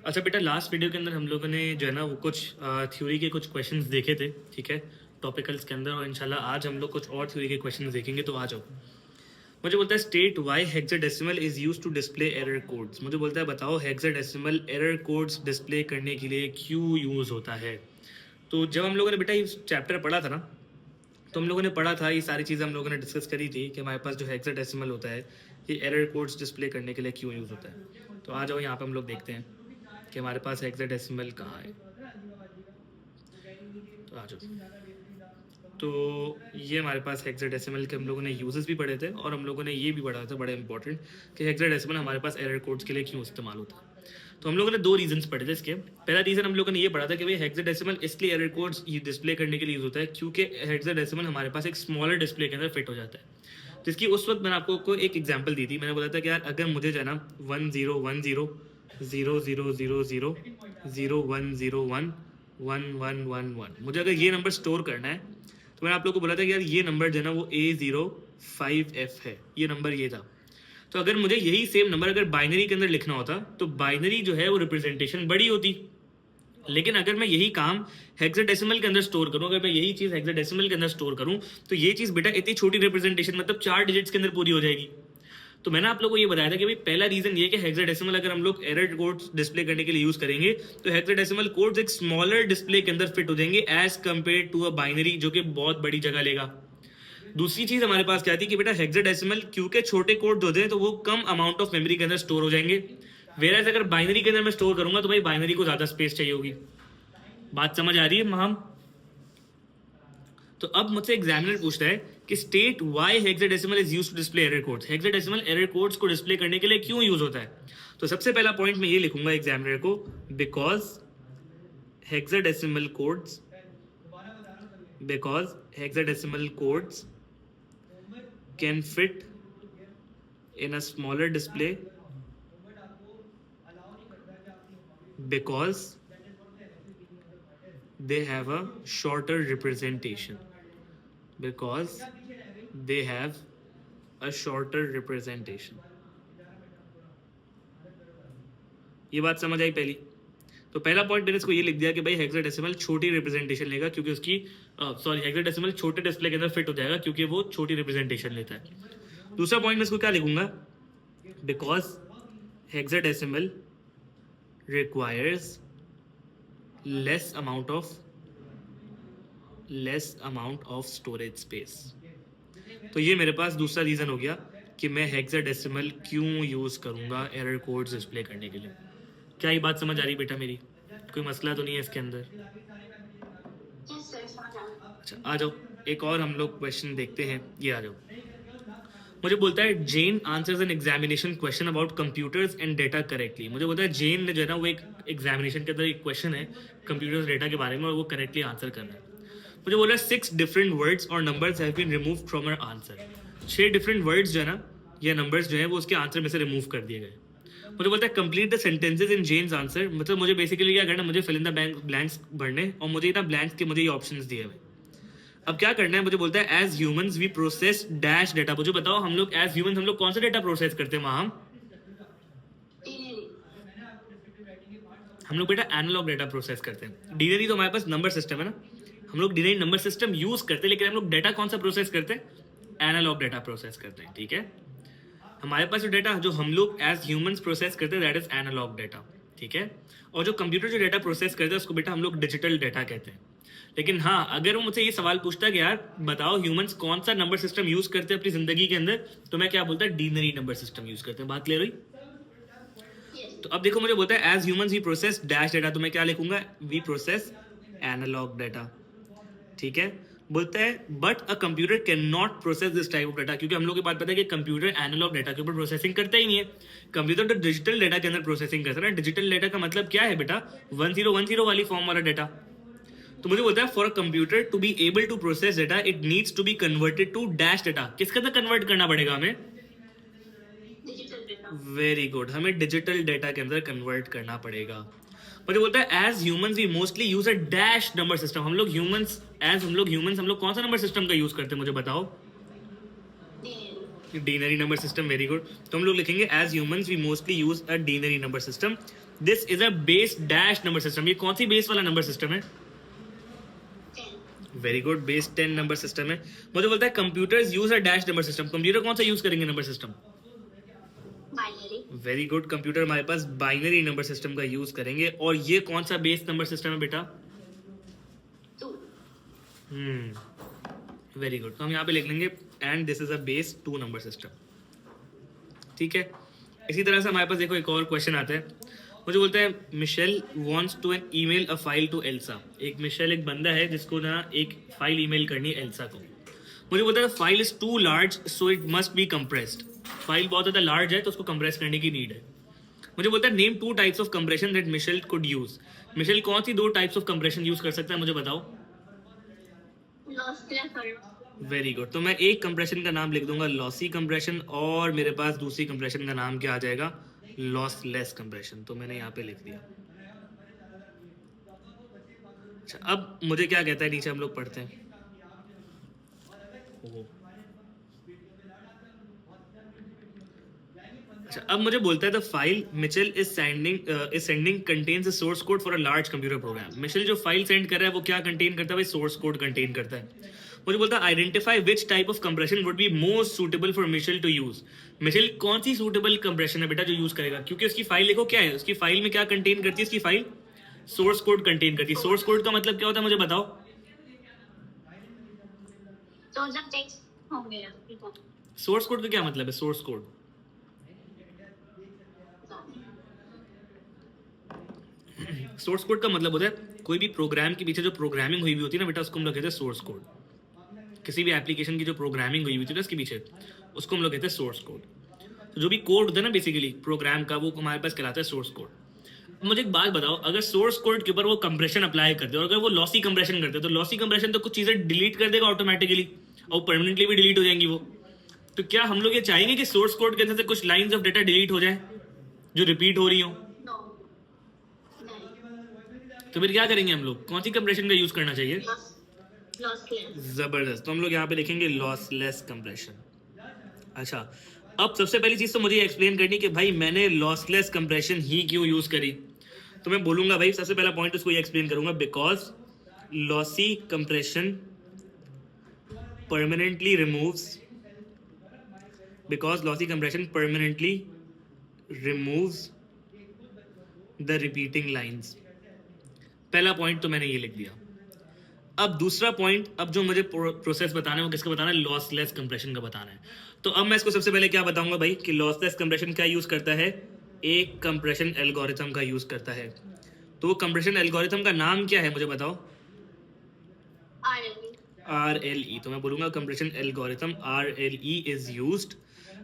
अच्छा बेटा, last video के अंदर हम लोगों ने जो है ना वो कुछ थ्योरी के कुछ क्वेश्चंस देखे थे, ठीक है, टॉपिकल्स के अंदर। और इंशाल्लाह आज हम लोग कुछ और थ्योरी के क्वेश्चंस देखेंगे। तो आ जाओ। मुझे बोलता है state why hexadecimal is used to display error codes. मुझे बोलता है बताओ हेक्साडेसिमल एरर कोड्स डिस्प्ले करने के लिए क्यों यूज़ होता है। तो जब हम लोगों ने बेटा ये चैप्टर पढ़ा था ना, तो हम लोगों ने पढ़ा था, ये सारी चीज़ें हम लोगों ने डिस्कस करी थी कि हमारे पास जो हेक्साडेसिमल होता है ये एरर कोड्स डिस्प्ले करने के लिए क्यों यूज़ होता है। तो आ जाओ यहाँ पे हम लोग देखते हैं कि हमारे पास हेक्साडेसिमल कहाँ है। तो आ जाओ। तो ये हमारे पास हेक्साडेसिमल के हम लोगों ने यूजेस भी पढ़े थे, और हम लोगों ने ये भी पढ़ा था बड़ा इंपॉर्टेंट कि हेक्साडेसिमल हमारे पास एरर कोड्स के लिए क्यों इस्तेमाल होता है। तो हम लोगों ने दो रीजंस पढ़े थे इसके। पहला रीजन हम लोगों ने ये पढ़ा था कि भाई हेक्साडेसिमल इसलिए एरर कोड्स डिस्प्ले करने के लिए यूज होता है क्योंकि हेक्साडेसिमल हमारे पास एक स्मॉलर डिस्प्ले के अंदर फिट हो जाता है। जिसकी उस वक्त मैंने आपको एक एग्जाम्पल दी थी। मैंने बोला था कि यार अगर मुझे जो है ना 1010000001010111 मुझे अगर ये नंबर स्टोर करना है, तो मैंने आप लोग को बोला था कि यार ये नंबर जो है ना वो A05F है, ये नंबर ये था। तो अगर मुझे यही सेम नंबर अगर बाइनरी के अंदर लिखना होता तो बाइनरी जो है वो रिप्रेजेंटेशन बड़ी होती। लेकिन अगर मैं यही काम हेक्साडेसिमल के अंदर स्टोर करूं, अगर मैं यही चीज हेक्साडेसिमल के अंदर स्टोर करूं, तो ये चीज बेटा इतनी छोटी रिप्रेजेंटेशन मतलब 4 डिजिट्स के अंदर पूरी हो जाएगी। तो मैंने आप लोगों को ये बताया था कि भाई पहला रीजन ये कि हेक्साडेसिमल अगर हम लोग एरर कोड्स डिस्प्ले करने के लिए यूज करेंगे तो हेक्साडेसिमल कोड्स एक स्मॉलर डिस्प्ले के अंदर फिट हो जाएंगे as compare to a binary, जो कि बहुत बड़ी जगह लेगा। दूसरी चीज हमारे पास क्या थी कि बेटा हेक्साडेसिमल क्योंकि छोटे कोड्स होते हैं तो वो कम अमाउंट ऑफ मेमोरी के अंदर स्टोर हो जाएंगे। वेराज अगर बाइनरी के अंदर मैं स्टोर करूंगा तो भाई बाइनरी को ज्यादा स्पेस चाहिए होगी। बात समझ आ रही है महाम? तो अब मुझसे एग्जामिनर पूछता है कि state why hexadecimal is used to display error codes. Hexadecimal error codes को डिस्प्ले करने के लिए क्यों यूज होता है। तो सबसे पहला पॉइंट मैं ये लिखूंगा एग्जामिनर को, because hexadecimal codes can fit in a smaller display because they have a shorter representation. Because they have a shorter representation. ये बात समझ आई पहली? तो पहला पॉइंट मैंने इसको ये लिख दिया कि भाई हेक्साडेसिमल छोटी रिप्रेजेंटेशन लेगा क्योंकि उसकी हेक्साडेसिमल छोटे डिस्प्ले के अंदर फिट हो जाएगा क्योंकि वो छोटी रिप्रेजेंटेशन लेता है। दूसरा पॉइंट मैं इसको क्या लिखूंगा, because hexadecimal requires less amount of storage space। तो ये मेरे पास दूसरा रीजन हो गया कि मैं हेक्साडेसिमल क्यों यूज करूंगा एरर कोड्स डिस्प्ले करने के लिए। क्या ये बात समझ आ रही बेटा मेरी? कोई मसला तो नहीं है इसके अंदर? अच्छा आ जाओ, एक और हम लोग क्वेश्चन देखते हैं। ये आ जाओ। मुझे बोलता है Jen answers an examination question about computers and data correctly. मुझे बोलता है जेन ने जो है ना वो एक एग्जामिनेशन के अंदर एक क्वेश्चन है कंप्यूटर्स डेटा के बारे में और वो करेक्टली आंसर करना है। मुझे बोला 6 डिफरेंट वर्ड्स और numbers have been removed from our answer. 6 different words जो है ना या नंबर्स जो है वो उसके आंसर में से रिमूव कर दिए गए। मुझे बोलता है complete the sentences in Jen's answer. मतलब मुझे बेसिकली क्या करना है, मुझे फिल इन द ब्लैंक्स भरने और मुझे ना ब्लैंक्स के मुझे ये ऑप्शंस दिए हुए। अब क्या करना है, मुझे बोलता है as humans we process dash data. मुझे बताओ हम लोग एज ह्यूमंस हम लोग कौन सा डेटा प्रोसेस करते हैं वहां? हम लोग बेटा एनालॉग डेटा प्रोसेस करते हैं। डीनरी तो हमारे पास नंबर सिस्टम है ना, हम लोग डीनरी नंबर सिस्टम यूज करते हैं, लेकिन हम लोग डेटा कौन सा प्रोसेस करते हैं? एनालॉग डेटा प्रोसेस करते हैं। ठीक है, हमारे पास जो डेटा जो हम लोग एज ह्यूमंस प्रोसेस करते हैं दैट इज एनालॉग डेटा। ठीक है, और जो कंप्यूटर जो डेटा प्रोसेस करते हैं उसको बेटा हम लोग डिजिटल डेटा कहते हैं। लेकिन हाँ, अगर वो मुझसे ये सवाल पूछता है कि यार बताओ ह्यूमंस कौन सा नंबर सिस्टम यूज करते हैं अपनी जिंदगी के अंदर, तो मैं क्या बोलता है? डीनरी नंबर सिस्टम यूज करते हैं। बात क्लियर हुई? तो अब देखो मुझे बोलता है as humans we process dash data, तो मैं क्या लिखूंगा? We process analogue data. ठीक है, बोलता है but a computer can not process this type of data, क्योंकि हम लोग के पास पता है कि कंप्यूटर एनालॉग डेटा के ऊपर प्रोसेसिंग करता ही नहीं है। कंप्यूटर तो डिजिटल डेटा के अंदर प्रोसेसिंग करता है। डिजिटल डेटा का मतलब क्या है बेटा? 1010 वाली फॉर्म वाला डेटा। तो मुझे बोलता है for a computer to be able to process data it needs to be converted to dash data. किसके अंदर कन्वर्ट करना पड़ेगा हमें? वेरी गुड, हमें डिजिटल डेटा के अंदर कन्वर्ट करना पड़ेगा। मुझे बोलता है as humans we mostly use a dash number system. हम लोग ह्यूमंस हम लोग कौन सा नंबर सिस्टम का यूज करते हैं मुझे बताओ? Denary number system. Very good, तो हम लोग लिखेंगे as humans we mostly use a denary number system this is a base dash number system. ये कौन सी बेस वाला नंबर सिस्टम है? 10 very good, base 10 number system है। मुझे बोलता है computers use a dash number system. Computer कौन सा यूज करेंगे number system? Binary very good, computer हमारे पास बाइनरी नंबर सिस्टम का यूज करेंगे। और ये कौन सा बेस नंबर सिस्टम है बेटा? 2 वेरी गुड, तो हम यहाँ पे लिख लेंगे and this is a base 2 number system. ठीक है, इसी तरह से हमारे पास देखो एक और क्वेश्चन आता है। मुझे बोलता है Michelle wants to email a file to Elsa. एक मिशेल एक बंदा है जिसको ना एक फाइल ईमेल करनी है एल्सा को। मुझे बोलता है file is too large so it must be compressed. File बहुत ज़्यादा लार्ज है तो उसको कंप्रेस करने की नीड है। मुझे बोलता है name 2 types of compression that Michelle could use. Michelle कौन सी 2 टाइप्स ऑफ कंप्रेशन यूज कर सकता है मुझे बताओ। लॉसलेस और वेरी गुड, तो मैं एक कंप्रेशन का नाम लिख दूंगा लॉसी कंप्रेशन, और मेरे पास दूसरी कंप्रेशन का नाम क्या आ जाएगा? Lossless compression. तो मैंने यहाँ पे लिख दिया। अच्छा, अब मुझे क्या कहता है नीचे हम लोग पढ़ते हैं। ओहो। अच्छा, अब मुझे बोलता है the file Mitchell is sending contains a source code for a large computer program. Mitchell जो फाइल सेंड कर रहा है वो क्या कंटेन करता है भाई? सोर्स कोड कंटेन करता है। मुझे बोलता है identify which type of compression would be most suitable for Michelle to use. Michelle कौन सी सूटेबल कंप्रेशन है बेटा जो यूज करेगा? क्योंकि उसकी फाइल देखो क्या है, उसकी फाइल में क्या कंटेन करती है? उसकी फाइल सोर्स कोड कंटेन करती है। सोर्स कोड का मतलब क्या होता है मुझे बताओ। तो जब टेक्स्ट होंगे सोर्स कोड का क्या मतलब है? सोर्स कोड सोर्स कोड का मतलब होता है कोई भी प्रोग्राम के पीछे जो प्रोग्रामिंग हुई हुई होती है ना बेटा, उसको हम लोग कहते हैं सोर्स कोड। किसी भी एप्लीकेशन की जो प्रोग्रामिंग हुई हुई थी ना उसके पीछे, उसको हम लोग कहते हैं सोर्स कोड। तो जो भी कोड होता है ना बेसिकली प्रोग्राम का, वो हमारे पास कहलाता है सोर्स कोड। मुझे एक बात बताओ, अगर सोर्स कोड के ऊपर वो कंप्रेशन अप्लाई करते हैं और अगर वो लॉसी कंप्रेशन करते हैं, तो लॉसी कंप्रेशन तो कुछ चीज़ें डिलीट कर देगा ऑटोमेटिकली और परमानेंटली भी डिलीट हो जाएंगी वो। तो क्या हम लोग ये चाहेंगे कि सोर्स कोड के अंदर से कुछ लाइंस ऑफ डेटा डिलीट हो जाए जो रिपीट हो रही हो? नो नहीं तो फिर क्या करेंगे हम लोग? कौन सी कंप्रेशन का यूज करना चाहिए? लॉसलेस जबरदस्त, तो हम लोग यहाँ पे लिखेंगे लॉसलेस कंप्रेशन। अच्छा, अब सबसे पहली चीज तो मुझे एक्सप्लेन करनी कि भाई मैंने लॉसलेस कंप्रेशन ही क्यों यूज करी। तो मैं बोलूंगा भाई सबसे पहला पॉइंट उसको ये एक्सप्लेन करूंगा, because lossy compression permanently removes the repeating lines. पहला पॉइंट तो मैंने ये लिख दिया। अब दूसरा पॉइंट, अब जो मुझे प्रोसेस बताना है वो किसका बताना है? लॉसलेस कंप्रेशन का बताना है। तो अब मैं इसको सबसे पहले क्या बताऊंगा भाई कि लॉसलेस कंप्रेशन क्या यूज करता है? एक कंप्रेशन एल्गोरिथम का यूज करता है। तो वो कंप्रेशन एल्गोरिथम का नाम क्या है मुझे बताओ? RLE। तो मैं बोलूंगा compression algorithm RLE is used.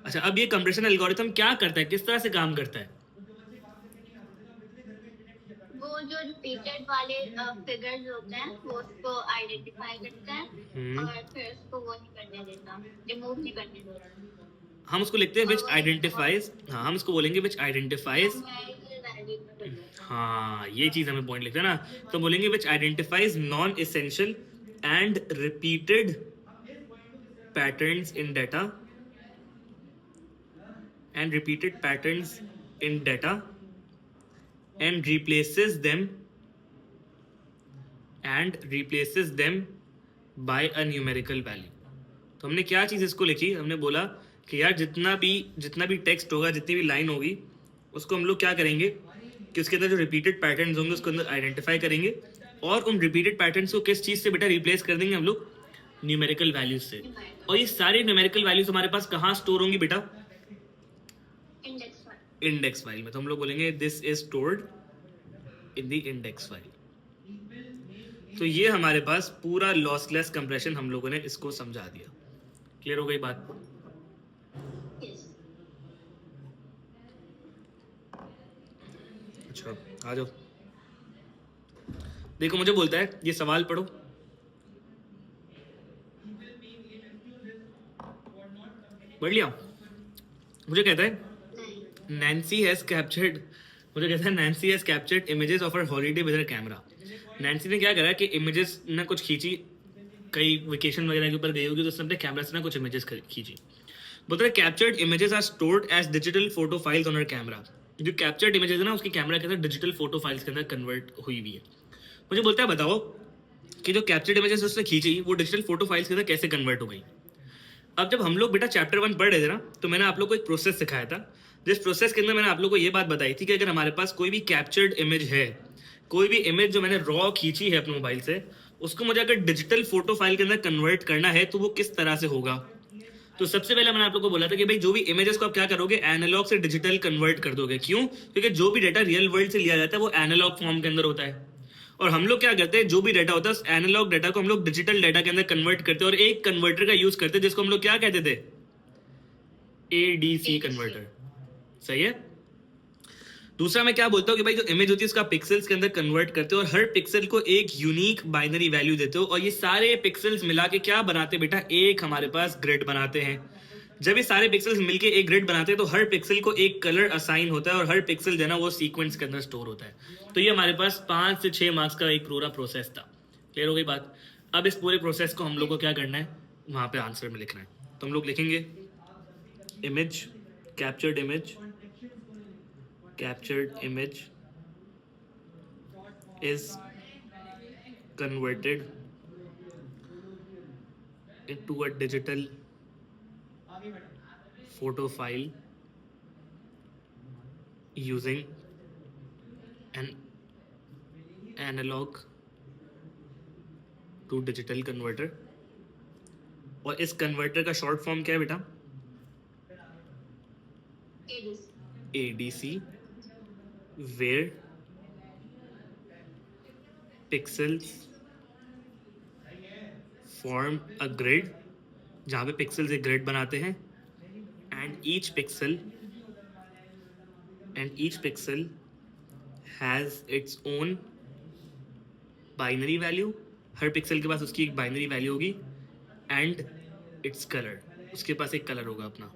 अच्छा, अब ये कंप्रेशन एल्गोरिथम क्या करता है, किस तरह से काम करता है? वो जो रिपीटेड वाले फिगर्स होते हैं वो उसको आइडेंटिफाई करता है और फिर उसको वो नहीं करने देता, रिमूव नहीं करने देता। हम उसको लिखते हैं विच आइडेंटिफाइज। हाँ, हम उसको बोलेंगे विच आइडेंटिफाइज। हाँ, ये चीज हमें पॉइंट लिखते हैं ना, तो बोलेंगे which identifies non essential and repeated patterns in data and replaces them by a numerical value। तो हमने क्या चीज़ इसको लिखी? हमने बोला कि यार जितना भी टेक्स्ट होगा, जितनी भी लाइन होगी, उसको हम लोग क्या करेंगे कि उसके अंदर जो रिपीटेड पैटर्न्स होंगे उसको अंदर आइडेंटिफाई करेंगे और उन रिपीटेड पैटर्न्स को किस चीज़ से बेटा रिप्लेस कर देंगे हम लोग? न्यूमेरिकल वैल्यूज से। और ये सारे न्यूमेरिकल वैल्यूज हमारे पास कहाँ स्टोर होंगी बेटा? इंडेक्स फाइल में। तो हम लोग बोलेंगे this is stored in the index file. तो ये हमारे पास पूरा लॉसलेस कंप्रेशन हम लोगों ने इसको समझा दिया। क्लियर हो गई बात? अच्छा, आ जाओ। देखो मुझे बोलता है ये सवाल पढ़ो। पढ़ लिया? मुझे कहता है Nancy has captured images of her holiday with her camera। Nancy ने क्या करा कि इमेजेस ना कुछ खींची, कई वेकेशन वगैरह के ऊपर गई होगी तो उसने अपने कैमरा से ना कुछ इमेजेस खींची। बोलते हैं captured images are stored as digital photo files on her camera. जो कैप्चर्ड इमेजेस है ना उसकी कैमरा के अंदर डिजिटल फोटो फाइल्स के अंदर कन्वर्ट हुई हुई है। मुझे बोलता है बताओ कि जो कैप्चर्ड इमेजेस उसने खींची वो डिजिटल फोटो फाइल्स के अंदर कैसे कन्वर्ट हो गई। अब जब हम लोग बेटा चैप्टर 1 पढ़ रहे थे ना तो मैंने आप लोग को एक प्रोसेस सिखाया था, जिस प्रोसेस के अंदर मैंने आप लोग को ये बात बताई थी कि अगर हमारे पास कोई भी कैप्चर्ड इमेज है, कोई भी इमेज जो मैंने रॉ खींची है अपने मोबाइल से, उसको मुझे अगर डिजिटल फोटो फाइल के अंदर कन्वर्ट करना है तो वो किस तरह से होगा। तो सबसे पहले मैंने आप लोग को बोला था कि भाई जो भी इमेजेस को आप क्या करोगे, एनालॉग से डिजिटल कन्वर्ट कर दोगे। क्यों? क्योंकि जो भी डाटा रियल वर्ल्ड से लिया जाता है वो एनालॉग फॉर्म के अंदर होता है, और हम लोग क्या करते हैं, जो भी डाटा होता है एनालॉग डाटा को हम लोग डिजिटल डाटा के अंदर कन्वर्ट करते हैं, और एक कन्वर्टर का यूज करते हैं जिसको हम लोग क्या कहते थे, ADC कन्वर्टर। सही है। दूसरा मैं क्या बोलता हूँ कि भाई जो इमेज होती है उसका पिक्सेल्स के अंदर कन्वर्ट करते हो और हर पिक्सल को एक यूनिक बाइनरी वैल्यू देते हो, और ये सारे पिक्सेल्स मिला के क्या बनाते हैं बेटा, एक हमारे पास ग्रिड बनाते हैं। जब ये सारे पिक्सेल्स मिलके एक ग्रिड बनाते हैं तो हर पिक्सल को एक कलर असाइन होता है और हर पिक्सल जो है ना वो सीक्वेंस के अंदर स्टोर होता है। तो ये हमारे पास 5 से 6 मार्क्स का एक पूरा प्रोसेस था। क्लियर हो गई बात। अब इस पूरे प्रोसेस को हम लोग को क्या करना है, वहां पे आंसर में लिखना है। तो हम लोग लिखेंगे image, captured image is converted into a digital photo file using an analog to digital converter। और इस कन्वर्टर का शॉर्ट फॉर्म क्या है बेटा, ADC, where pixels form a grid, जहाँ पे पिक्सल्स एक ग्रिड बनाते हैं, and each pixel has its own binary value। Her pixel के पास उसकी एक बाइनरी वैल्यू होगी, and its color, उसके पास एक कलर होगा अपना।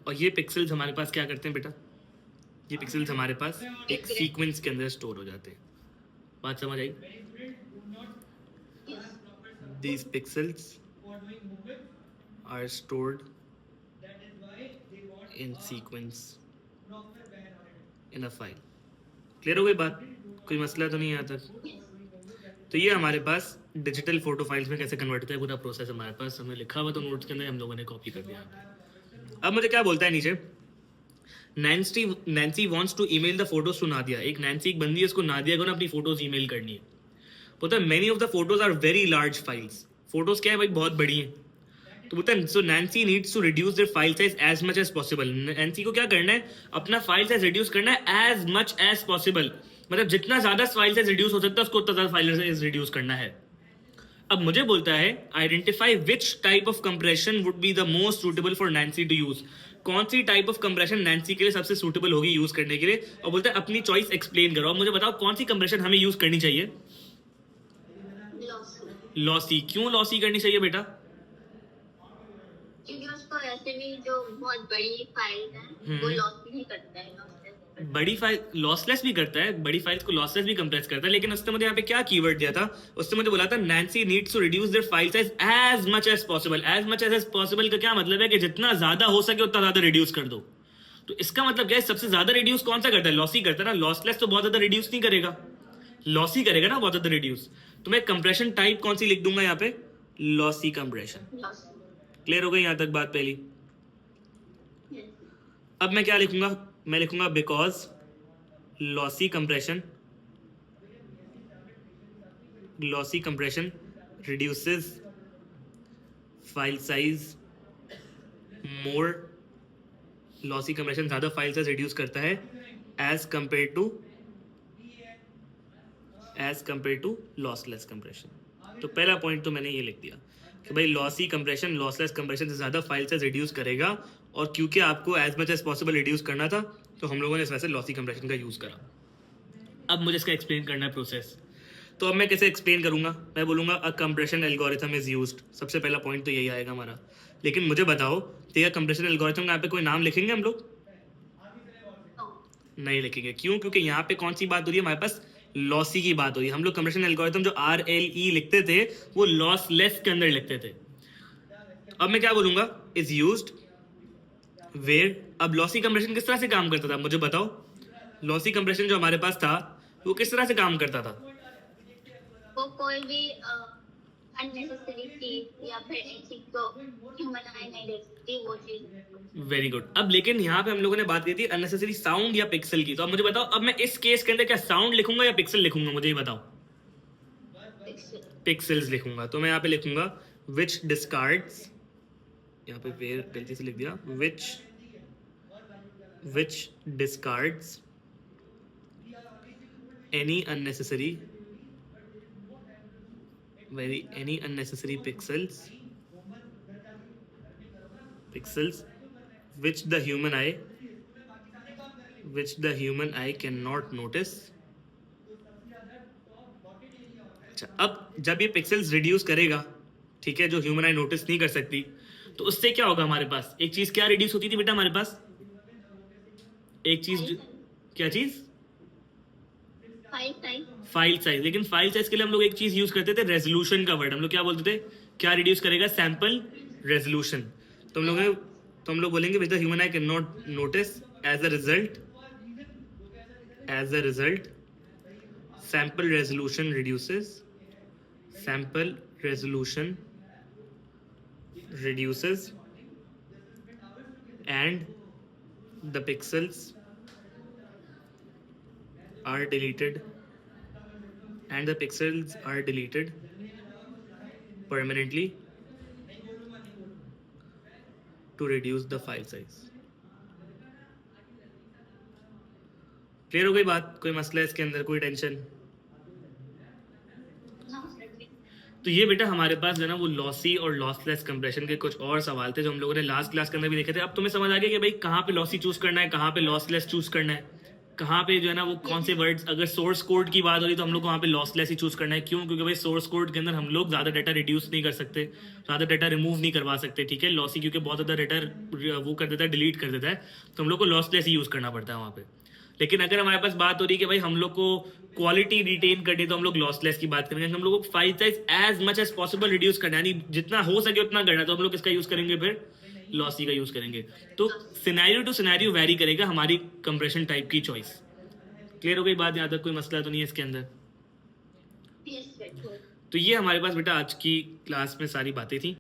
और ये पिक्सल्स हमारे पास क्या करते हैं बेटा, ये पिक्सल्स हमारे पास एक सीक्वेंस के अंदर स्टोर हो जाते हैं। बात समझ आई? These pixels are stored in sequence in a file। Clear हो गई बात? कोई मसला तो नहीं है यहाँ तक? तो ये हमारे पास डिजिटल फोटो फाइल्स में कैसे कन्वर्ट होता है पूरा प्रोसेस हमारे पास हमें लिखा हुआ, तो नोट्स के अंदर हम लोगों ने कॉपी कर दिया। अब मुझे क्या बोलता है नीचे, Nancy wants to email the photos to Nadia. एक नैन्सी एक बंदी है, उसको नादिया को ना अपनी फोटोज ईमेल करनी है। बोलता है many of the photos are very large files. Photos क्या है भाई, बहुत बड़ी है। तो बोलता है so Nancy needs to reduce their file size as much as possible. Nancy को क्या करना है, अपना फाइल साइज रिड्यूस करना है एज मच एज पॉसिबल, मतलब जितना ज्यादा फाइल साइज रिड्यूस हो सकता है उसको उतना ज्यादा फाइल साइज रिड्यूस करना है। अब मुझे बोलता है identify which type of compression would be the most suitable for Nancy to use. कौन सी टाइप ऑफ कंप्रेशन नैन्सी के लिए सबसे सूटेबल होगी यूज करने के लिए, और बोलता है अपनी चॉइस एक्सप्लेन करो। अब मुझे बताओ कौन सी कंप्रेशन हमें यूज करनी चाहिए। लॉसी। क्यों लॉसी करनी चाहिए बेटा? क्योंकि उसको ऐसे भी जो बहुत बड़ी फाइल है वो लॉस नहीं करता है, बड़ी फाइल लॉसलेस भी करता है, बड़ी फाइल्स को लॉसलेस भी कंप्रेस करता है। लेकिन उसने मुझे यहाँ पे क्या कीवर्ड दिया था, उसने मुझे बोला था Nancy needs to reduce their file size as much as possible. As much as possible का क्या मतलब है कि जितना ज्यादा हो सके उतना ज्यादा रिड्यूस कर दो। तो इसका मतलब क्या है, सबसे ज्यादा रिड्यूस कौन सा करता है, लॉसी करता है ना। लॉसलेस तो बहुत ज्यादा रिड्यूस नहीं करेगा, लॉसी करेगा ना बहुत ज्यादा रिड्यूस। तो मैं कंप्रेशन टाइप कौन सी लिख दूंगा यहाँ पे, लॉसी कंप्रेशन। क्लियर हो गई यहाँ तक बात पहली। अब मैं क्या लिखूंगा, मैं लिखूंगा because lossy compression reduces file size more. Lossy compression ज्यादा फाइल साइज रिड्यूस करता है as compare to lossless compression. तो पहला पॉइंट तो मैंने ये लिख दिया कि भाई लॉसी कंप्रेशन लॉसलेस कंप्रेशन से ज्यादा फाइल साइज रिड्यूस करेगा, और क्योंकि आपको as much as possible reduce करना था तो हम लोगों ने इस वजह से लॉसी कंप्रेशन का यूज करा। अब मुझे इसका एक्सप्लेन करना है प्रोसेस। तो अब मैं कैसे एक्सप्लेन करूंगा, मैं बोलूंगा a compression algorithm is used. सबसे पहला पॉइंट तो यही आएगा हमारा। लेकिन मुझे बताओ तो यह कंप्रेशन एल्गोरिथम का यहाँ पे कोई नाम लिखेंगे हम लोग? नहीं लिखेंगे। क्यों? क्योंकि यहाँ पे कौन सी बात हो रही है, हमारे पास लॉसी की बात हो रही है। हम लोग कंप्रेशन एल्गोरिथम जो RLE लिखते थे वो लॉसलेस के अंदर लिखते थे। अब मैं क्या बोलूंगा, इज यूज्ड वेयर अब लॉसी कंप्रेशन किस तरह से काम करता था मुझे बताओ। लॉसी कंप्रेशन जो हमारे पास था वो किस तरह से काम करता था। वो कोई भी अननेसेसरी चीज या फिर एक चीज को ह्यूमन आई नहीं देख सकती वो चीज। Very good. अब लेकिन यहाँ पे हम लोगों ने बात की थी अननेसेसरी साउंड या पिक्सल की, तो अब मुझे बताओ अब मैं इस केस के अंदर क्या साउंड लिखूंगा या पिक्सल लिखूंगा, मुझे ये बताओ। पिक्सल्स लिखूंगा, तो मैं यहाँ पे लिखूंगा विच डिस्कार्ड्स, यहाँ पे वेयर गलती से लिख दिया, विच डिस्कार्ड्स any unnecessary any unnecessary pixels which the human eye cannot notice। अच्छा, अब जब ये पिक्सल्स रिड्यूस करेगा, ठीक है, जो ह्यूमन आई नोटिस नहीं कर सकती, तो उससे क्या होगा हमारे पास एक चीज क्या रिड्यूस होती थी बेटा हमारे पास, एक चीज क्या चीज, फाइल साइज। लेकिन फाइल साइज के लिए हम लोग एक चीज यूज करते थे, रेजोल्यूशन का वर्ड हम लोग क्या बोलते थे, क्या रिड्यूस करेगा, सैंपल रेजोल्यूशन। तो हम लोग बोलेंगे which the human eye can not notice, as a result sample resolution reduces and the pixels are deleted permanently to reduce the file size। Clear हो गई बात, कोई मसला है इसके अंदर, कोई टेंशन। तो ये बेटा हमारे पास जो है ना वो लॉसी और लॉसलेस कंप्रेशन के कुछ और सवाल थे जो हम लोगों ने लास्ट क्लास के अंदर भी देखे थे। अब तुम्हें समझ आ गया कि भाई कहाँ पे लॉसी चूज करना है, कहाँ पे लॉसलेस चूज करना है, कहाँ पे जो है ना वो कौन से वर्ड्स, अगर सोर्स कोड की बात हो रही तो हम लोग को वहाँ पे लॉसलेस ही चूज करना है। क्यों? क्योंकि भाई सोर्स कोड के अंदर हम लोग ज्यादा डाटा रिड्यूस नहीं कर सकते, ज्यादा डाटा रिमूव नहीं करवा सकते, ठीक है। लॉसी क्योंकि बहुत ज्यादा डाटा वो कर देता है, डिलीट कर देता है, तो हम लोग को लॉसलेस ही यूज करना पड़ता है वहाँ पे। लेकिन अगर हमारे पास बात हो रही है कि भाई हम लोग को क्वालिटी रिटेन करनी, तो हम लोग लॉसलेस की बात करेंगे। हम लोग को file size as much as possible reduce करना है, यानी जितना हो सके उतना करना, तो हम लोग किसका यूज करेंगे, फिर लॉसी का यूज करेंगे। तो सिनेरियो टू सिनेरियो वेरी करेगा हमारी कंप्रेशन टाइप की चॉइस। क्लियर हो गई बात? यहाँ तक कोई मसला तो नहीं है इसके अंदर? तो ये हमारे पास बेटा आज की क्लास में सारी बातें थी।